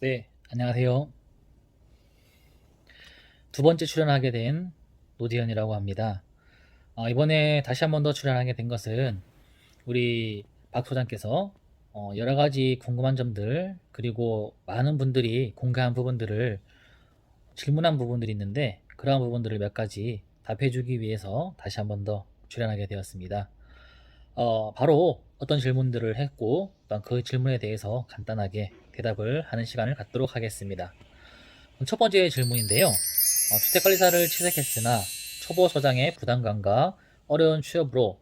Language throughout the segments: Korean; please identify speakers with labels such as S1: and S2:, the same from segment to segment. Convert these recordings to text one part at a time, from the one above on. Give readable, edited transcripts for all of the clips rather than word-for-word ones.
S1: 네, 안녕하세요. 두 번째 출연하게 된 노디언이라고 합니다. 이번에 다시 한 번 더 출연하게 된 것은 우리 박 소장께서 여러 가지 궁금한 점들 그리고 많은 분들이 공개한 부분들을 질문한 부분들이 있는데 그러한 부분들을 몇 가지 답해주기 위해서 다시 한 번 더 출연하게 되었습니다. 바로 어떤 질문들을 했고 어떤 그 질문에 대해서 간단하게 대답을 하는 시간을 갖도록 하겠습니다. 첫 번째 질문인데요. 주택관리사를 취득했으나 초보 소장의 부담감과 어려운 취업으로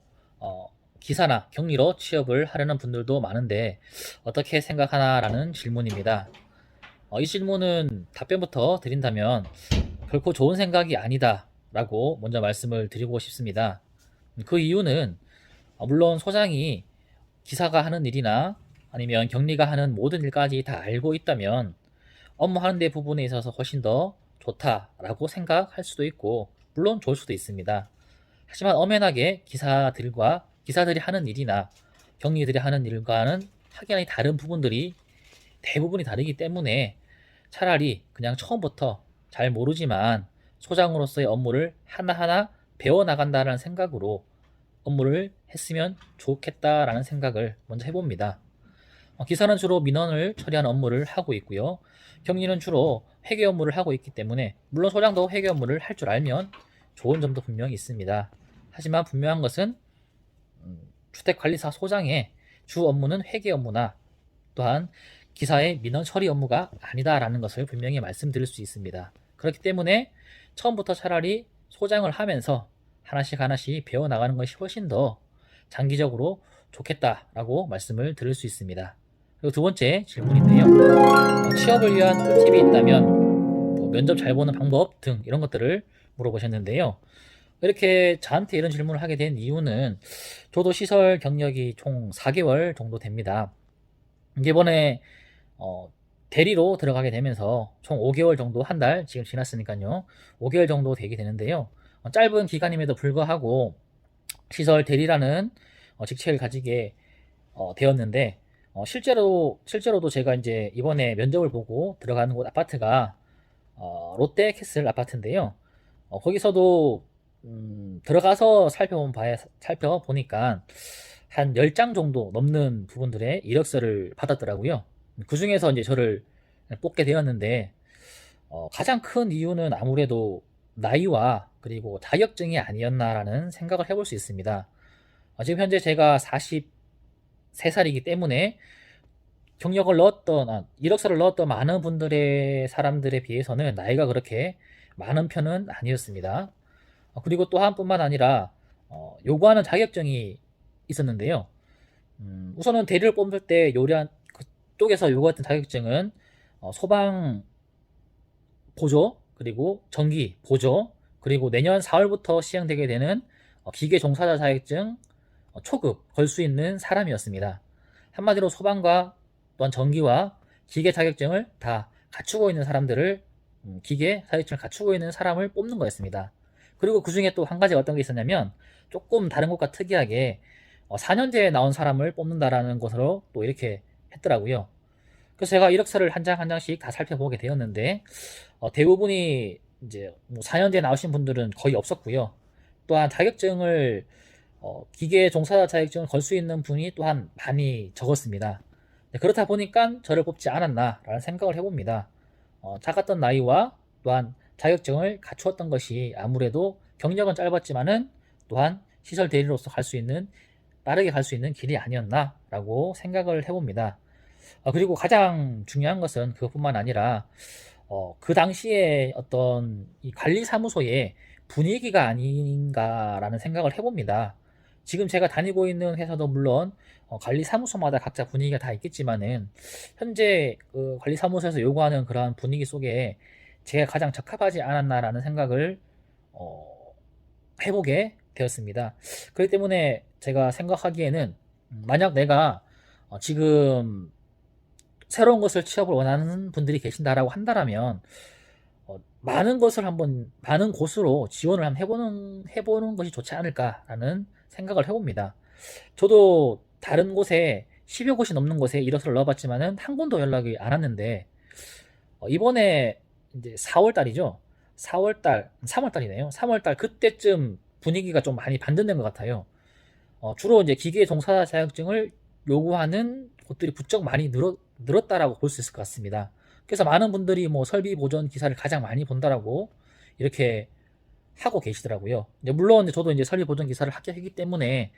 S1: 기사나 격리로 취업을 하려는 분들도 많은데 어떻게 생각하나라는 질문입니다. 이 질문은 답변부터 드린다면 결코 좋은 생각이 아니다라고 먼저 말씀을 드리고 싶습니다. 그 이유는 물론 소장이 기사가 하는 일이나 아니면 격리가 하는 모든 일까지 다 알고 있다면 업무하는 데 부분에 있어서 훨씬 더 좋다라고 생각할 수도 있고 물론 좋을 수도 있습니다. 하지만 엄연하게 기사들이 하는 일이나 격리들이 하는 일과는 확연히 다른 부분들이 대부분이 다르기 때문에 차라리 그냥 처음부터 잘 모르지만 소장으로서의 업무를 하나하나 배워나간다는 생각으로 업무를 했으면 좋겠다라는 생각을 먼저 해봅니다. 기사는 주로 민원을 처리하는 업무를 하고 있고요. 격리는 주로 회계 업무를 하고 있기 때문에 물론 소장도 회계 업무를 할 줄 알면 좋은 점도 분명히 있습니다. 하지만 분명한 것은 주택관리사 소장의 주 업무는 회계 업무나 또한 기사의 민원 처리 업무가 아니다라는 것을 분명히 말씀드릴 수 있습니다. 그렇기 때문에 처음부터 차라리 소장을 하면서 하나씩 하나씩 배워나가는 것이 훨씬 더 장기적으로 좋겠다라고 말씀을 드릴 수 있습니다. 그리고 두 번째 질문인데요. 취업을 위한 팁이 있다면 면접 잘 보는 방법 등 이런 것들을 물어보셨는데요. 이렇게 저한테 이런 질문을 하게 된 이유는 저도 시설 경력이 총 4개월 정도 됩니다. 이번에 대리로 들어가게 되면서 총 5개월 정도 한 달 지금 지났으니까요. 5개월 정도 되게 되는데요. 짧은 기간임에도 불구하고 시설 대리라는 직책을 가지게 되었는데 실제로도 제가 이제 이번에 면접을 보고 들어가는 곳 아파트가 롯데캐슬 아파트인데요. 거기서도 들어가서 살펴보니까 한 10장 정도 넘는 부분들의 이력서를 받았더라고요. 그 중에서 이제 저를 뽑게 되었는데 가장 큰 이유는 아무래도 나이와 그리고 자격증이 아니었나라는 생각을 해볼 수 있습니다. 지금 현재 제가 43살이기 때문에 이력서를 넣었던 많은 사람들에 비해서는 나이가 그렇게 많은 편은 아니었습니다. 그리고 또한 뿐만 아니라 요구하는 자격증이 있었는데요. 우선은 대리를 뽑을 때 그쪽에서 요구했던 자격증은 소방 보조, 그리고 전기 보조, 그리고 내년 4월부터 시행되게 되는 기계 종사자 자격증 초급 걸 수 있는 사람이었습니다. 한마디로 소방과 또한 전기와 기계 자격증을 다 갖추고 있는 사람들을 기계 자격증을 갖추고 있는 사람을 뽑는 거였습니다. 그리고 그 중에 또 한 가지 어떤 게 있었냐면 조금 다른 곳과 특이하게 4년제에 나온 사람을 뽑는다라는 것으로 또 이렇게 했더라고요. 그래서 제가 이력서를 한 장 한 장씩 다 살펴보게 되었는데 대부분이 이제 뭐 4년제 나오신 분들은 거의 없었고요. 또한 자격증을 기계 종사자 자격증을 걸 수 있는 분이 또한 많이 적었습니다. 그렇다 보니까 저를 뽑지 않았나라는 생각을 해봅니다. 작았던 나이와 또한 자격증을 갖추었던 것이 아무래도 경력은 짧았지만은 또한 시설 대리로서 빠르게 갈 수 있는 길이 아니었나라고 생각을 해봅니다. 그리고 가장 중요한 것은 그것뿐만 아니라 그 당시에 어떤 이 관리사무소의 분위기가 아닌가라는 생각을 해봅니다. 지금 제가 다니고 있는 회사도 물론 관리사무소마다 각자 분위기가 다 있겠지만은 현재 그 관리사무소에서 요구하는 그러한 분위기 속에 제가 가장 적합하지 않았나라는 생각을 해보게 되었습니다. 그렇기 때문에 제가 생각하기에는 만약 내가 지금 새로운 것을 취업을 원하는 분들이 계신다라고 한다라면 많은 곳으로 지원을 한번 해보는 것이 좋지 않을까라는 생각을 해봅니다. 저도 다른 곳에 10여 곳이 넘는 곳에 이력서를 넣어봤지만은 한 군도 연락이 안 왔는데 이번에 이제 4월 달이죠. 4월 달, 3월 달이네요. 3월 달 그때쯤 분위기가 좀 많이 반전된 것 같아요. 주로 이제 기계 종사자 자격증을 요구하는 곳들이 부쩍 많이 늘었다라고 볼 수 있을 것 같습니다. 그래서 많은 분들이 뭐 설비 보전 기사를 가장 많이 본다라고 이렇게 하고 계시더라고요. 물론 저도 이제 설비 보전 기사를 합격했기 때문에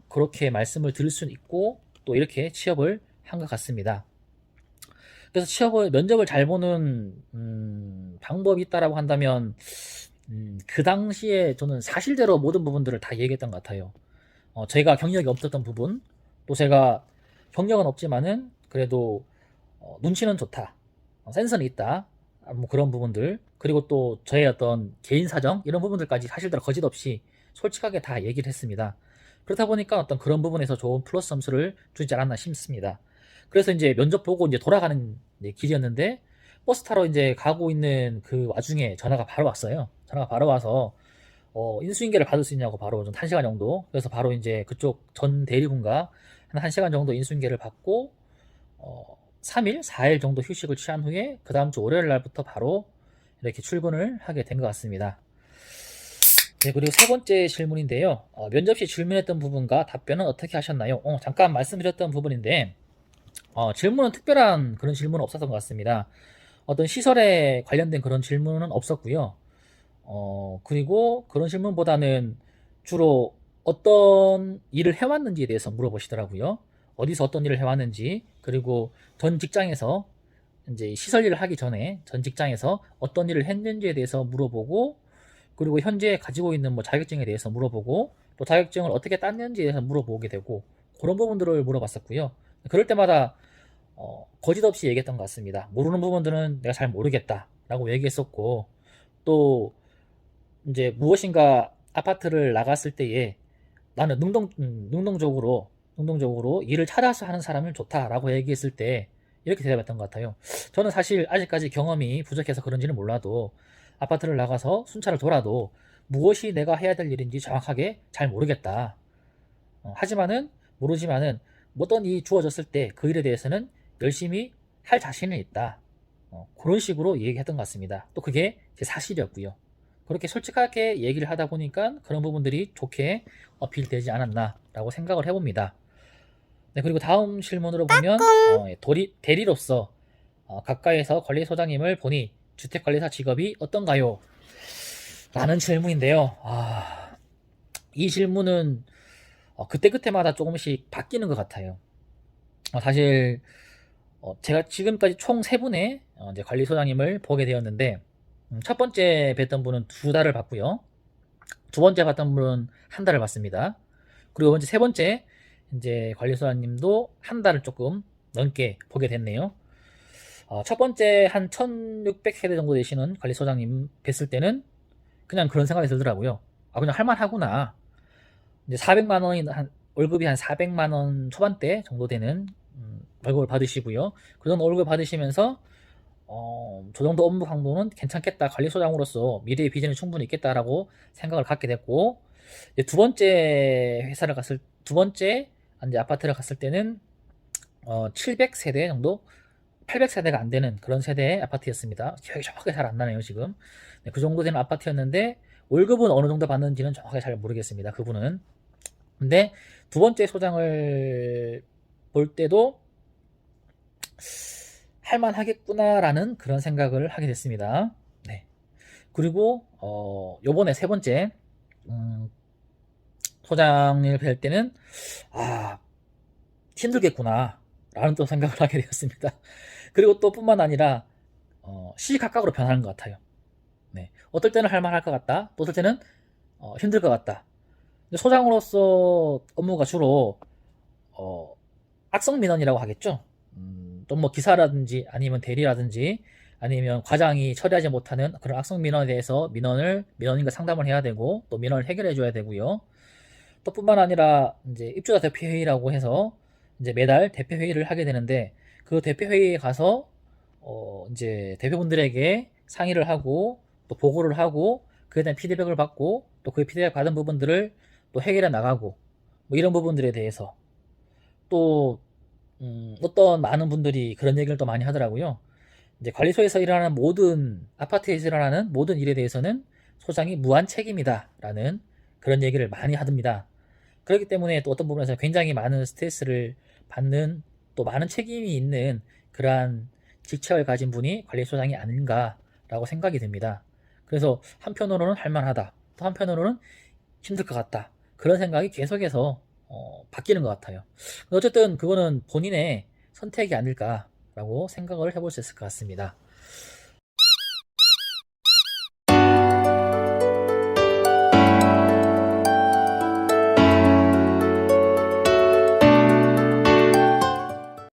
S1: 그렇게 말씀을 드릴 수는 있고 또 이렇게 취업을 한 것 같습니다. 그래서 면접을 잘 보는 방법이 있다라고 한다면 그 당시에 저는 사실대로 모든 부분들을 다 얘기했던 것 같아요. 제가 경력이 없었던 부분, 또 제가 경력은 없지만은 그래도 눈치는 좋다, 센스는 있다, 뭐 그런 부분들, 그리고 또 저의 어떤 개인 사정 이런 부분들까지 사실대로 거짓 없이 솔직하게 다 얘기를 했습니다. 그렇다 보니까 어떤 그런 부분에서 좋은 플러스 점수를 주지 않았나 싶습니다. 그래서 이제 면접 보고 이제 돌아가는 길이었는데 버스 타러 이제 가고 있는 그 와중에 전화가 바로 왔어요. 전화가 바로 와서 인수인계를 받을 수 있냐고 바로 좀 1시간 정도. 그래서 바로 이제 그쪽 전 대리분과 한 1시간 정도 인수인계를 받고 3일, 4일 정도 휴식을 취한 후에 그 다음 주 월요일 날부터 바로 이렇게 출근을 하게 된 것 같습니다. 네, 그리고 세 번째 질문인데요. 면접 시 질문했던 부분과 답변은 어떻게 하셨나요? 잠깐 말씀드렸던 부분인데 질문은 특별한 그런 질문은 없었던 것 같습니다. 어떤 시설에 관련된 그런 질문은 없었고요. 그리고 그런 질문보다는 주로 어떤 일을 해왔는지에 대해서 물어보시더라고요. 어디서 어떤 일을 해왔는지, 그리고 전 직장에서 이제 시설 일을 하기 전에 전 직장에서 어떤 일을 했는지에 대해서 물어보고, 그리고 현재 가지고 있는 뭐 자격증에 대해서 물어보고, 또 자격증을 어떻게 땄는지에 대해서 물어보게 되고, 그런 부분들을 물어봤었고요. 그럴 때마다 거짓 없이 얘기했던 것 같습니다. 모르는 부분들은 내가 잘 모르겠다라고 얘기했었고, 또 이제 무엇인가 아파트를 나갔을 때에 나는 능동적으로 일을 찾아서 하는 사람을 좋다라고 얘기했을 때 이렇게 대답했던 것 같아요. 저는 사실 아직까지 경험이 부족해서 그런지는 몰라도 아파트를 나가서 순찰을 돌아도 무엇이 내가 해야 될 일인지 정확하게 잘 모르겠다. 모르지만은 어떤 일이 주어졌을 때 그 일에 대해서는 열심히 할 자신은 있다. 그런 식으로 얘기했던 것 같습니다. 또 그게 제 사실이었고요. 그렇게 솔직하게 얘기를 하다 보니까 그런 부분들이 좋게 어필되지 않았나라고 생각을 해봅니다. 네, 그리고 다음 질문으로 보면 대리로서 가까이에서 관리소장님을 보니 주택관리사 직업이 어떤가요? 라는 질문인데요. 이 질문은 그때그때마다 조금씩 바뀌는 것 같아요. 사실 제가 지금까지 총 3분의 이제 관리소장님을 보게 되었는데 첫 번째 뵀던 분은 2달을 봤고요. 두 번째 봤던 분은 1달을 봤습니다. 그리고 이제 세 번째 이제 관리소장님도 1달을 조금 넘게 보게 됐네요. 첫 번째 한 1600세대 정도 되시는 관리소장님 뵀을 때는 그냥 그런 생각이 들더라고요. 그냥 할만하구나. 이제 400만 원이 월급이 한 400만 원 초반대 정도 되는 월급을 받으시고요. 그런 월급을 받으시면서 저 정도 업무 강도는 괜찮겠다. 관리소장으로서 미래의 비전이 충분히 있겠다라고 생각을 갖게 됐고, 두 번째 이제 아파트를 갔을 때는 700세대 정도, 800세대가 안 되는 그런 세대의 아파트였습니다. 기억이 정확하게 잘 안 나네요, 지금. 네, 그 정도 되는 아파트였는데 월급은 어느 정도 받는지는 정확하게 잘 모르겠습니다, 그분은. 근데 두 번째 소장을 볼 때도 할만하겠구나라는 그런 생각을 하게 됐습니다. 네. 그리고 요번에 세 번째 소장을 뵐 때는 힘들겠구나 라는 또 생각을 하게 되었습니다. 그리고 또 뿐만 아니라 시시각각으로 변하는 것 같아요. 네. 어떨 때는 할만할 것 같다, 또 어떨 때는 힘들 것 같다. 소장으로서 업무가 주로 악성 민원이라고 하겠죠. 또 뭐 기사라든지 아니면 대리라든지 아니면 과장이 처리하지 못하는 그런 악성 민원에 대해서 민원인과 상담을 해야 되고 또 민원을 해결해 줘야 되고요. 또 뿐만 아니라 이제 입주자 대표 회의라고 해서 이제 매달 대표 회의를 하게 되는데 그 대표 회의에 가서 이제 대표분들에게 상의를 하고 또 보고를 하고 그에 대한 피드백을 받고 또 그 피드백 받은 부분들을 또 해결해 나가고 뭐 이런 부분들에 대해서 또 어떤 많은 분들이 그런 얘기를 또 많이 하더라고요. 이제 관리소에서 일어나는 모든 아파트에서 일어나는 모든 일에 대해서는 소장이 무한 책임이다라는 그런 얘기를 많이 하듭니다. 그렇기 때문에 또 어떤 부분에서 굉장히 많은 스트레스를 받는 또 많은 책임이 있는 그러한 직책을 가진 분이 관리소장이 아닌가라고 생각이 듭니다. 그래서 한편으로는 할만하다, 또 한편으로는 힘들 것 같다, 그런 생각이 계속해서 바뀌는 것 같아요. 어쨌든 그거는 본인의 선택이 아닐까라고 생각을 해볼 수 있을 것 같습니다.